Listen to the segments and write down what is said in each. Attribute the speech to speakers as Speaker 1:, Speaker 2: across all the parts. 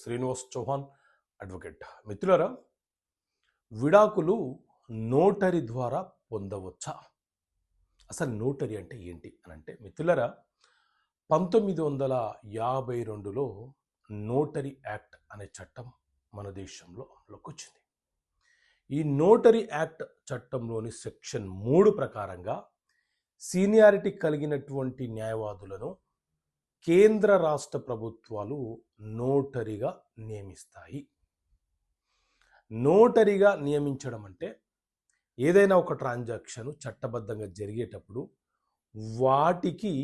Speaker 1: Srinivas Chauhan advocate. మిత్రులారా, విడాకులు notary ద్వారా పొందవచ్చా? అసలు నోటరీ అంటే ఏంటి అని అంటే మిత్రులారా, 1952లో నోటరీ యాక్ట్ అనే చట్టం మన దేశంలో అమలులోకి వచ్చింది. ఈ నోటరీ యాక్ట్ చట్టంలోని సెక్షన్ 3 ప్రకారంగా సీనియారిటీ కలిగినటువంటి న్యాయవాదులను కేంద్ర రాష్ట్ర ప్రభుత్వాలు నోటరీగా నియమిస్తాయి. నోటరీగా నియమించడం అంటే ఏదైనా ఒక ట్రాన్సాక్షన్ చట్టబద్ధంగా జరిగేటప్పుడు వాటికి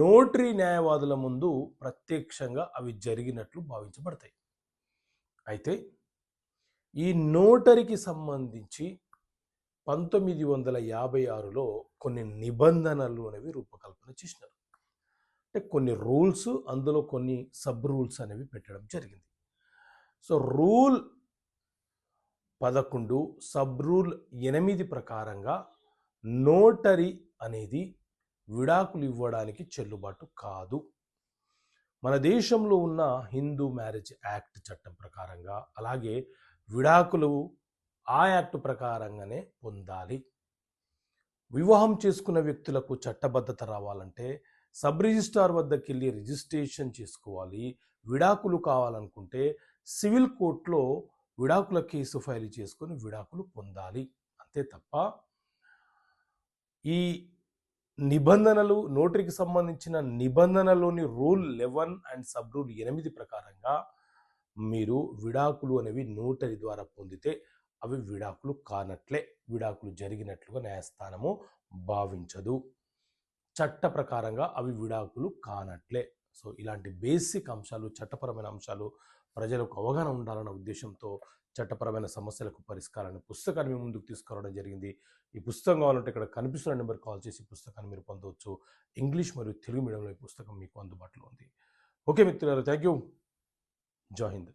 Speaker 1: నోటరీ న్యాయవాదుల ముందు ప్రత్యక్షంగా అవి జరిగినట్లు భావించబడతాయి. అయితే ఈ నోటరీకి సంబంధించి 1956లో కొన్ని నిబంధనలు అనేవి రూపకల్పన చేసినారు. అంటే కొన్ని రూల్స్, అందులో కొన్ని సబ్ రూల్స్ అనేవి పెట్టడం జరిగింది. సో రూల్ 11 సబ్ రూల్ 8 ప్రకారంగా నోటరీ అనేది విడాకులు ఇవ్వడానికి చెల్లుబాటు కాదు. మన దేశంలో ఉన్న హిందూ మ్యారేజ్ యాక్ట్ చట్టం ప్రకారంగా, అలాగే విడాకులు ఆ యాక్ట్ ప్రకారంగానే పొందాలి. వివాహం చేసుకున్న వ్యక్తులకు చట్టబద్ధత రావాలంటే సబ్ రిజిస్ట్రార్ వద్దకు వెళ్ళి రిజిస్ట్రేషన్ చేసుకోవాలి. విడాకులు కావాలనుకుంటే సివిల్ కోర్టులో విడాకుల కేసు ఫైల్ చేసుకొని విడాకులు పొందాలి. అంతే తప్ప ఈ నిబంధనలు, నోటరీకి సంబంధించిన నిబంధనలోని రూల్ 11 అండ్ సబ్ రూల్ 8 ప్రకారంగా మీరు విడాకులు అనేవి నోటరీ ద్వారా పొందితే అవి విడాకులు కానట్లే, విడాకులు జరిగినట్లుగా న్యాయస్థానము భావించదు. చట్ట ప్రకారంగా అవి విడాకులు కానట్లే. సో ఇలాంటి బేసిక్ అంశాలు, చట్టపరమైన అంశాలు ప్రజలకు అవగాహన ఉండాలన్న ఉద్దేశంతో చట్టపరమైన సమస్యలకు పరిష్కారాన్ని పుస్తకాన్ని మీ ముందుకు తీసుకురావడం జరిగింది. ఈ పుస్తకం కావాలంటే ఇక్కడ కనిపిస్తున్న నెంబర్ కాల్ చేసి పుస్తకాన్ని మీరు పొందవచ్చు. ఇంగ్లీష్ మరియు తెలుగు మీడియంలో ఈ పుస్తకం మీకు అందుబాటులో ఉంది. ఓకే మిత్రులారా, థ్యాంక్ యూ. జై హింద్.